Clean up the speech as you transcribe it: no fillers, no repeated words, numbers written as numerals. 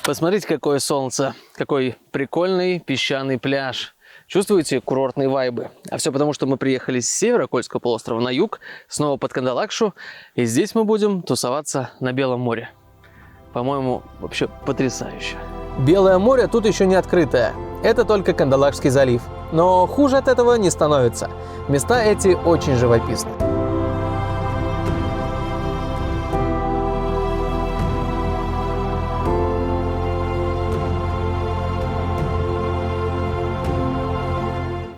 Посмотрите, какое солнце, какой прикольный песчаный пляж. Чувствуете курортные вайбы? А все потому, что мы приехали с севера Кольского полуострова на юг, снова под Кандалакшу, и здесь мы будем тусоваться на Белом море. По-моему, вообще потрясающе. Белое море тут еще не открытое. Это только Кандалакшский залив. Но хуже от этого не становится. Места эти очень живописны.